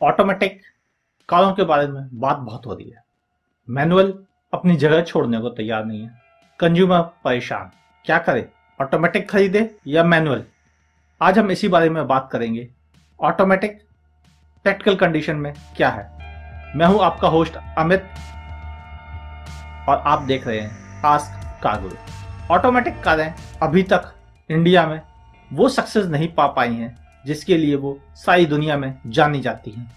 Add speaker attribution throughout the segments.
Speaker 1: Automatic कारों के बारे में बात बहुत हो रही है। मैनुअल अपनी जगह छोड़ने को तैयार नहीं है। कंज्यूमर परेशान, क्या करे, ऑटोमेटिक खरीदे या मैनुअल? आज हम इसी बारे में बात करेंगे। ऑटोमेटिक प्रैक्टिकल कंडीशन में क्या है। मैं हूं आपका होस्ट अमित और आप देख रहे हैं आस्क कार गुरु। ऑटोमेटिक कारें अभी तक इंडिया में वो सक्सेस नहीं पा पाई हैं जिसके लिए वो सारी दुनिया में जानी जाती हैं,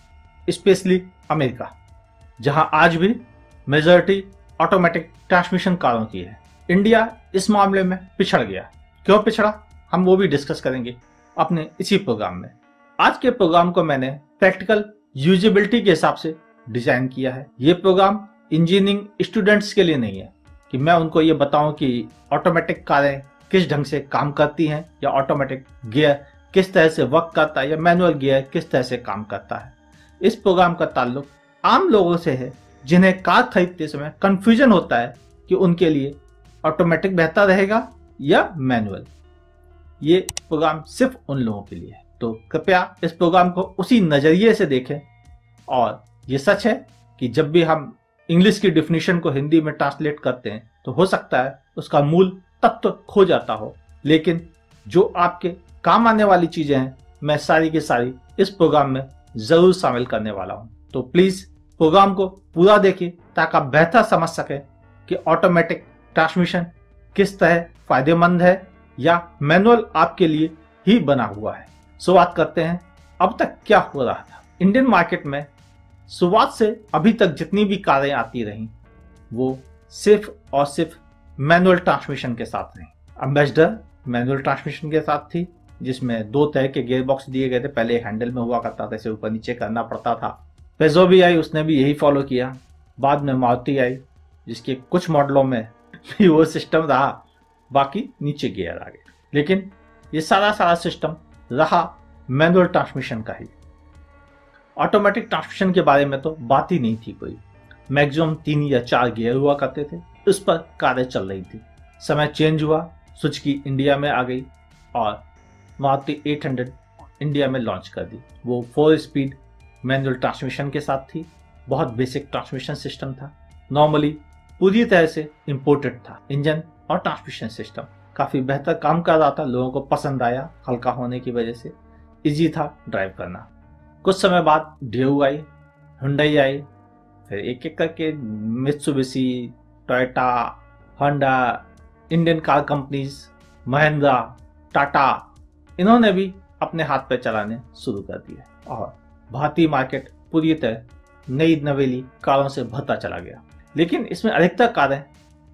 Speaker 1: स्पेशली अमेरिका, जहां आज भी मेजॉरिटी ऑटोमेटिक ट्रांसमिशन कारों की है। इंडिया इस मामले में पिछड़ गया। क्यों पिछड़ा, हम वो भी डिस्कस करेंगे अपने इसी प्रोग्राम में। आज के प्रोग्राम को मैंने प्रैक्टिकल यूजेबिलिटी के हिसाब से डिजाइन किया है। ये प्रोग्राम इंजीनियरिंग स्टूडेंट्स के लिए नहीं है कि मैं उनको ये बताऊं कि ऑटोमेटिक कारें किस ढंग से काम करती हैं या ऑटोमेटिक गियर किस तरह से वर्क करता है या मैनुअल गियर किस तरह से काम करता है। इस प्रोग्राम का ताल्लुक आम लोगों से है जिन्हें कार खरीदते समय कंफ्यूजन होता है कि उनके लिए ऑटोमेटिक बेहतर रहेगा या मैनुअल। ये प्रोग्राम सिर्फ उन लोगों के लिए है, तो कृपया इस प्रोग्राम को उसी नजरिए से देखें। और ये सच है कि जब भी हम इंग्लिश की डिफिनीशन को हिंदी में ट्रांसलेट करते हैं तो हो सकता है उसका मूल तत्व खो जाता हो, लेकिन जो आपके काम आने वाली चीजें हैं मैं सारी की सारी इस प्रोग्राम में जरूर शामिल करने वाला हूं। तो प्लीज प्रोग्राम को पूरा देखिए ताकि आप बेहतर समझ सकें कि ऑटोमेटिक ट्रांसमिशन किस तरह फायदेमंद है या मैनुअल आपके लिए ही बना हुआ है। शुरुआत करते हैं। अब तक क्या हो रहा था इंडियन मार्केट में? शुरुआत से अभी तक जितनी भी कारें आती रहीं वो सिर्फ और सिर्फ मैनुअल ट्रांसमिशन के साथ रही। एम्बेसडर मैनुअल ट्रांसमिशन के साथ थी, जिसमें दो तरह के गियर बॉक्स दिए गए थे। पहले हैंडल में हुआ करता था, इसे ऊपर नीचे करना पड़ता था। पेजो भी आई, उसने भी यही फॉलो किया। बाद में मारुति आई जिसके कुछ मॉडलों में भी वो सिस्टम रहा, बाकी नीचे गियर आ गए। लेकिन ये सारा सिस्टम रहा मैनुअल ट्रांसमिशन का ही। ऑटोमेटिक ट्रांसमिशन के बारे में तो बात ही नहीं थी कोई। मैक्सिमम 3 या 4 गियर हुआ करते थे, उस पर कारें चल रही थी। समय चेंज हुआ, सुजुकी इंडिया में आ गई और मारुति 800 इंडिया में लॉन्च कर दी। वो 4 स्पीड मैनुअल ट्रांसमिशन के साथ थी। बहुत बेसिक ट्रांसमिशन सिस्टम था, नॉर्मली पूरी तरह से इंपोर्टेड था। इंजन और ट्रांसमिशन सिस्टम काफी बेहतर काम कर रहा था, लोगों को पसंद आया, हल्का होने की वजह से इजी था ड्राइव करना। कुछ समय बाद ड्यू आई, हुंडई आई, फिर एक एक करके Mitsubishi, Toyota, Honda, Indian car companies, Mahindra, Tata, इन्होंने भी अपने हाथ पे चलाने शुरू कर दिए और भारतीय मार्केट पूरी तरह नई नवेली कारों से भरता चला गया। लेकिन इसमें अधिकतर कारें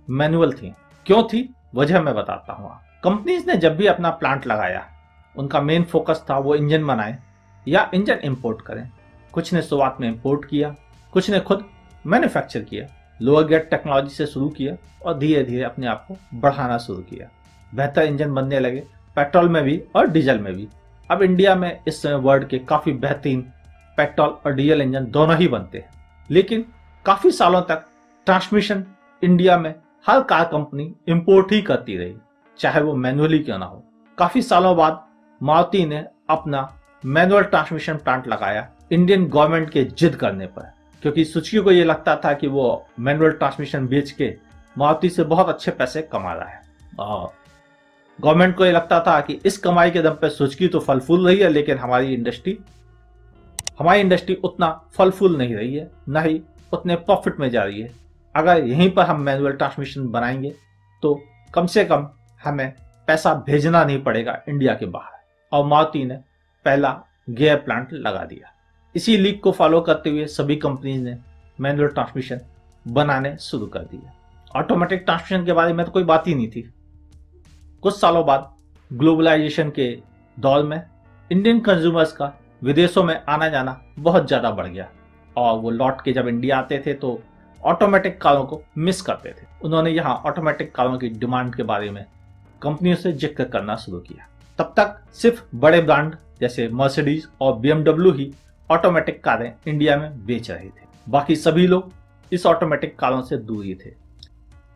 Speaker 1: मैनुअल थी। क्यों थी, वजह मैं बताता हूँ। कंपनीज ने जब भी अपना प्लांट लगाया उनका मेन फोकस था वो इंजन बनाए या इंजन इंपोर्ट करें। कुछ ने शुरुआत में इंपोर्ट किया, कुछ ने खुद मैन्युफैक्चर किया। लोअर गेट टेक्नोलॉजी से शुरू किया और धीरे धीरे अपने आप को बढ़ाना शुरू किया। बेहतर इंजन बनने लगे, पेट्रोल में भी और डीजल में भी। अब इंडिया में इस समय वर्ल्ड के काफी बेहतरीन पेट्रोल और डीजल इंजन दोनों ही बनते हैं। लेकिन काफी सालों तक ट्रांसमिशन इंडिया में हर कार कंपनी इंपोर्ट ही करती रही, चाहे वो मैनुअली क्यों ना हो। काफी सालों बाद मारुति ने अपना मैनुअल ट्रांसमिशन प्लांट लगाया इंडियन गवर्नमेंट के जिद करने पर, क्योंकि सुजुकी को ये लगता था कि वो मैनुअल ट्रांसमिशन बेच के मारुति से बहुत अच्छे पैसे कमा रहा है। और गवर्नमेंट को ये लगता था कि इस कमाई के दम पे सुजुकी तो फल फूल रही है, लेकिन हमारी इंडस्ट्री उतना फल फूल नहीं रही है, ना ही उतने प्रॉफिट में जा रही है। अगर यहीं पर हम मैनुअल ट्रांसमिशन बनाएंगे तो कम से कम हमें पैसा भेजना नहीं पड़ेगा इंडिया के बाहर। और मारुति ने पहला गियर प्लांट लगा दिया। इसी लीक को फॉलो करते हुए सभी कंपनीज ने मैनुअल ट्रांसमिशन बनाने शुरू कर दिया। ऑटोमेटिक ट्रांसमिशन के बारे में तो कोई बात ही नहीं थी। कुछ सालों बाद ग्लोबलाइजेशन के दौर में इंडियन कंज्यूमर्स का विदेशों में आना जाना बहुत ज्यादा बढ़ गया और वो लौट के जब इंडिया आते थे तो ऑटोमेटिक कारों को मिस करते थे। उन्होंने यहाँ ऑटोमेटिक कारों की डिमांड के बारे में कंपनियों से जिक्र करना शुरू किया। तब तक सिर्फ बड़े ब्रांड जैसे मर्सिडीज और BMW ही ऑटोमेटिक कारें इंडिया में बेच रहे थे, बाकी सभी लोग इस ऑटोमेटिक कारों से दूर ही थे।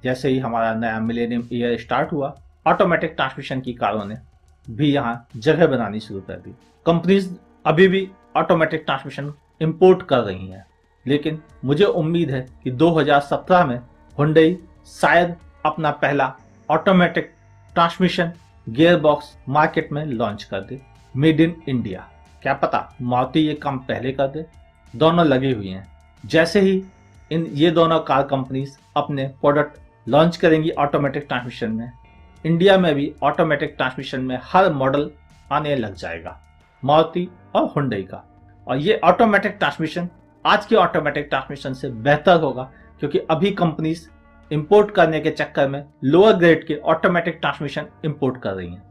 Speaker 1: जैसे ही हमारा नया मिलेनियम ईयर स्टार्ट हुआ, ऑटोमेटिक ट्रांसमिशन की कारों ने भी यहाँ जगह बनानी शुरू कर दी। कंपनीज अभी भी ऑटोमेटिक ट्रांसमिशन इंपोर्ट कर रही हैं, लेकिन मुझे उम्मीद है कि 2017 में हुंडई शायद अपना पहला ऑटोमेटिक ट्रांसमिशन गियरबॉक्स मार्केट में लॉन्च कर दे, मेड इन इंडिया। क्या पता मारुति ये काम पहले कर दे। दोनों लगी हुई हैं। जैसे ही ये दोनों कार कंपनीज अपने प्रोडक्ट लॉन्च करेंगी ऑटोमेटिक ट्रांसमिशन में, इंडिया में भी ऑटोमेटिक ट्रांसमिशन में हर मॉडल आने लग जाएगा, मारुति और हुंडई का। और ये ऑटोमेटिक ट्रांसमिशन आज के ऑटोमेटिक ट्रांसमिशन से बेहतर होगा, क्योंकि अभी कंपनीज इंपोर्ट करने के चक्कर में लोअर ग्रेड के ऑटोमेटिक ट्रांसमिशन इंपोर्ट कर रही हैं,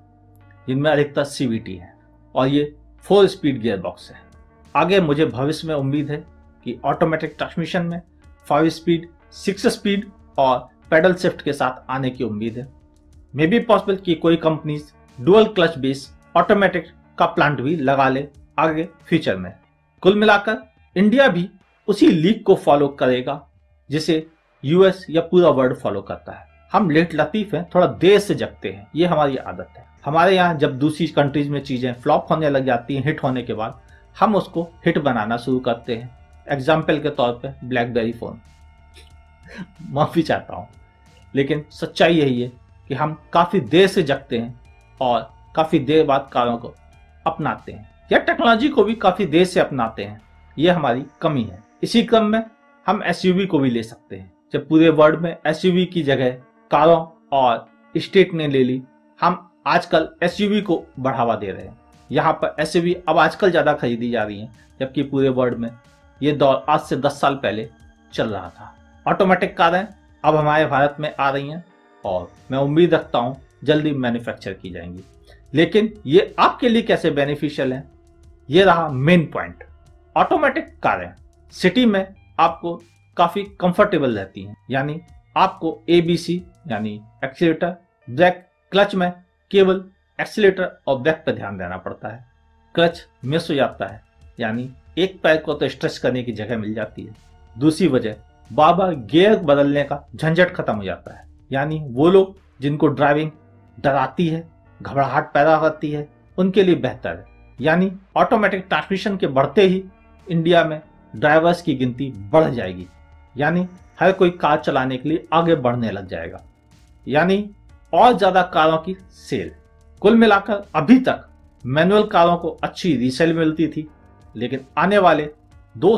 Speaker 1: जिनमें अधिकतर सीवीटी है और ये 4 स्पीड गियर बॉक्स है। आगे मुझे भविष्य में उम्मीद है कि ऑटोमेटिक ट्रांसमिशन में 5 स्पीड, 6 स्पीड और पेडल शिफ्ट के साथ आने की उम्मीद है। मे बी पॉसिबल कि कोई companies dual clutch base automatic का प्लांट भी लगा ले आगे फ्यूचर में। कुल मिलाकर इंडिया भी उसी लीग को फॉलो करेगा जिसे यूएस या पूरा वर्ल्ड फॉलो करता है। हम लेट लतीफ हैं, थोड़ा देर से जगते हैं, ये हमारी आदत है। हमारे यहाँ जब दूसरी कंट्रीज में चीजें फ्लॉप होने लग जाती हैं हिट होने के बाद, हम उसको हिट बनाना शुरू करते हैं। एग्जाम्पल के तौर पे ब्लैकबेरी फोन। माफी चाहता हूँ, लेकिन सच्चाई यही है कि हम काफी देर से जगते हैं और काफी देर बाद कारों को अपनाते हैं या टेक्नोलॉजी को भी काफी देर से अपनाते हैं। ये हमारी कमी है। इसी क्रम में हम एसयूवी को भी ले सकते हैं। जब पूरे वर्ल्ड में एसयूवी की जगह कारों और स्टेट ने ले ली, हम आजकल एसयूवी को बढ़ावा दे रहे हैं। यहाँ पर एसयूवी अब आजकल ज्यादा खरीदी जा रही है, जबकि पूरे वर्ल्ड में ये दौर आज से 10 साल पहले चल रहा था। ऑटोमेटिक कारें अब हमारे भारत में आ रही हैं और मैं उम्मीद रखता हूँ जल्दी मैन्युफैक्चर की जाएंगी। लेकिन ये आपके लिए कैसे बेनिफिशियल है, ये रहा मेन पॉइंट। ऑटोमेटिक कारें सिटी में आपको काफी कंफर्टेबल रहती हैं, यानी आपको एबीसी यानी एक्सीलेटर, ब्रेक, क्लच में केवल एक्सीलेटर और ब्रेक पर ध्यान देना पड़ता है। क्लच मिस हो जाता है, यानी एक पैर को तो स्ट्रेच करने की जगह मिल जाती है। दूसरी वजह, बार बार गियर बदलने का झंझट खत्म हो जाता है। यानी वो लोग जिनको ड्राइविंग डराती है, घबराहट पैदा करती है, उनके लिए बेहतर है। यानी ऑटोमेटिक ट्रांसमिशन के बढ़ते ही इंडिया में ड्राइवर्स की गिनती बढ़ जाएगी, यानी हर कोई कार चलाने के लिए आगे बढ़ने लग जाएगा, यानी और ज्यादा कारों की सेल। कुल मिलाकर अभी तक मैनुअल कारों को अच्छी रीसेल मिलती थी, लेकिन आने वाले 2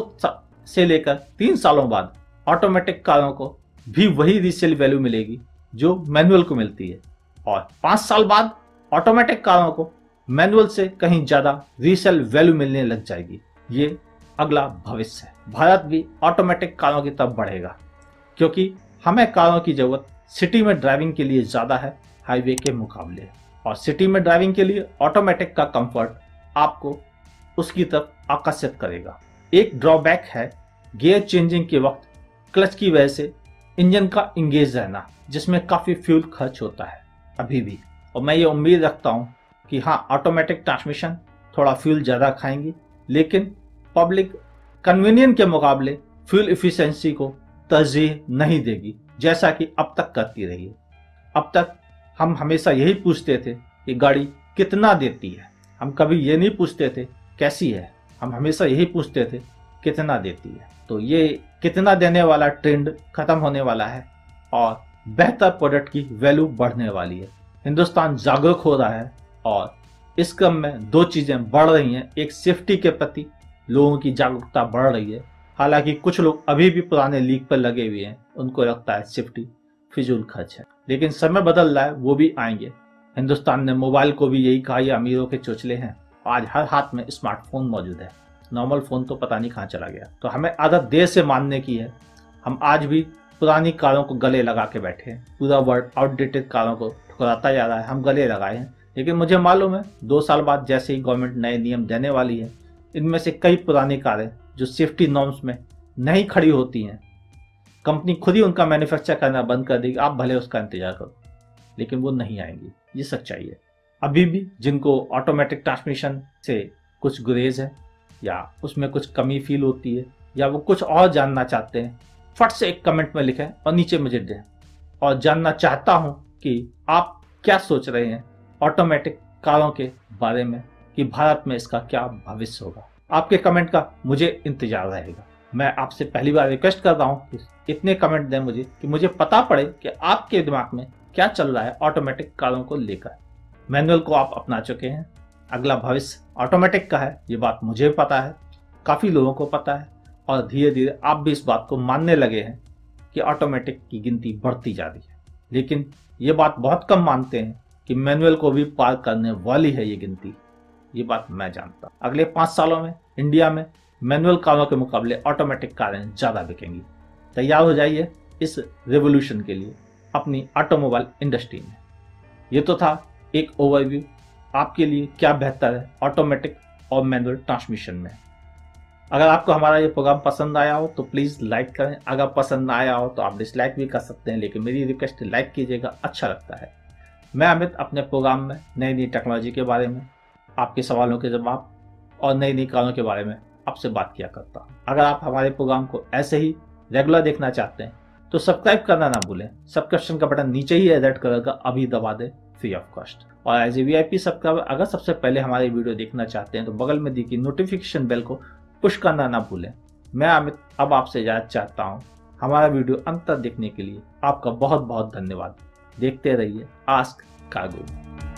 Speaker 1: से लेकर 3 सालों बाद ऑटोमेटिक कारों को भी वही रीसेल वैल्यू मिलेगी जो मैनुअल को मिलती है, और 5 साल बाद ऑटोमेटिक कारों को मैनुअल से कहीं ज्यादा रीसेल वैल्यू मिलने लग जाएगी। ये अगला भविष्य है। भारत भी ऑटोमेटिक कारों की तरफ बढ़ेगा, क्योंकि हमें कारों की जरूरत सिटी में ड्राइविंग के लिए ज्यादा है हाईवे के मुकाबले, और सिटी में ड्राइविंग के लिए ऑटोमेटिक का कंफर्ट आपको उसकी तरफ आकर्षित करेगा। एक ड्रॉबैक है गियर चेंजिंग के वक्त क्लच की वजह से इंजन का इंगेज रहना, जिसमें काफी फ्यूल खर्च होता है अभी भी। और मैं ये उम्मीद रखता हूँ कि हाँ, ऑटोमेटिक ट्रांसमिशन थोड़ा फ्यूल ज्यादा खाएंगी, लेकिन पब्लिक कन्वीनियंस के मुकाबले फ्यूल इफिशिएंसी को तरजीह नहीं देगी, जैसा कि अब तक करती रही है। अब तक हम हमेशा यही पूछते थे कि गाड़ी कितना देती है, हम कभी ये नहीं पूछते थे कैसी है, हम हमेशा यही पूछते थे कितना देती है। तो ये कितना देने वाला ट्रेंड खत्म होने वाला है और बेहतर प्रोडक्ट की वैल्यू बढ़ने वाली है। हिंदुस्तान जागरूक हो रहा है और इस क्रम में 2 चीजें बढ़ रही हैं। एक, सेफ्टी के प्रति लोगों की जागरूकता बढ़ रही है। हालांकि कुछ लोग अभी भी पुराने लीक पर लगे हुए हैं, उनको लगता है सेफ्टी फिजूल खर्च है, लेकिन समय बदल रहा है, वो भी आएंगे। हिंदुस्तान ने मोबाइल को भी यही कहा, ये अमीरों के चोचले हैं। आज हर हाथ में स्मार्टफोन मौजूद है, नॉर्मल फोन तो पता नहीं कहाँ चला गया। तो हमें आदत देर से मानने की है। हम आज भी पुरानी कारों को गले लगा के बैठे हैं। पूरा वर्ल्ड आउटडेटेड कारों को ठुकराता जा रहा है, हम गले लगाए हैं। लेकिन मुझे मालूम है 2 साल बाद जैसे ही गवर्नमेंट नए नियम देने वाली है, इनमें से कई पुरानी कारें जो सेफ्टी नॉर्म्स में नहीं खड़ी होती हैं, कंपनी खुद ही उनका मैन्युफैक्चर करना बंद कर देगी। आप भले उसका इंतजार करो, लेकिन वो नहीं आएंगी। ये सच्चाई है। अभी भी जिनको ऑटोमेटिक ट्रांसमिशन से कुछ गुरेज है या उसमें कुछ कमी फील होती है या वो कुछ और जानना चाहते हैं, फट से एक कमेंट में लिखें और नीचे मुझे दें। और जानना चाहता हूं कि आप क्या सोच रहे हैं ऑटोमेटिक कारों के बारे में, कि भारत में इसका क्या भविष्य होगा। आपके कमेंट का मुझे इंतजार रहेगा। मैं आपसे पहली बार रिक्वेस्ट कर रहा हूँ कि इतने कमेंट दें मुझे कि मुझे पता पड़े कि आपके दिमाग में क्या चल रहा है ऑटोमेटिक कारों को लेकर। मैनुअल को आप अपना चुके हैं, अगला भविष्य ऑटोमेटिक का है, ये बात मुझे पता है, काफ़ी लोगों को पता है, और धीरे धीरे आप भी इस बात को मानने लगे हैं कि ऑटोमेटिक की गिनती बढ़ती जा रही है। लेकिन ये बात बहुत कम मानते हैं कि मैनुअल को भी पार करने वाली है ये गिनती। ये बात मैं जानता हूँ। अगले 5 सालों में इंडिया में मैनुअल कारों के मुकाबले ऑटोमेटिक कारें ज़्यादा बिकेंगी। तैयार हो जाइए इस रेवोल्यूशन के लिए अपनी ऑटोमोबाइल इंडस्ट्री में। ये तो था एक ओवरव्यू आपके लिए क्या बेहतर है ऑटोमेटिक और मैनुअल ट्रांसमिशन में। अगर आपको हमारा ये प्रोग्राम पसंद आया हो तो प्लीज़ लाइक करें, अगर पसंद ना आया हो तो आप डिसलाइक भी कर सकते हैं, लेकिन मेरी रिक्वेस्ट लाइक कीजिएगा, अच्छा लगता है। मैं अमित अपने प्रोग्राम में नई नई टेक्नोलॉजी के बारे में, आपके सवालों के जवाब और नई नई कारों के बारे में आपसे बात किया करता हूँ। अगर आप हमारे प्रोग्राम को ऐसे ही रेगुलर देखना चाहते हैं तो सब्सक्राइब करना ना भूलें। सब्सक्रिप्शन का बटन नीचे ही है, रेड कलर का, अभी दबा दें फ्री ऑफ कॉस्ट। और एज ए VIP सब्सक्राइबर अगर सबसे पहले हमारे वीडियो देखना चाहते हैं तो बगल में दी गई नोटिफिकेशन बेल को पुश करना ना भूलें। मैं अमित अब आपसे इजाजत चाहता हूँ। हमारा वीडियो अंत तक देखने के लिए आपका बहुत बहुत धन्यवाद। देखते रहिए आस्क कार्गो।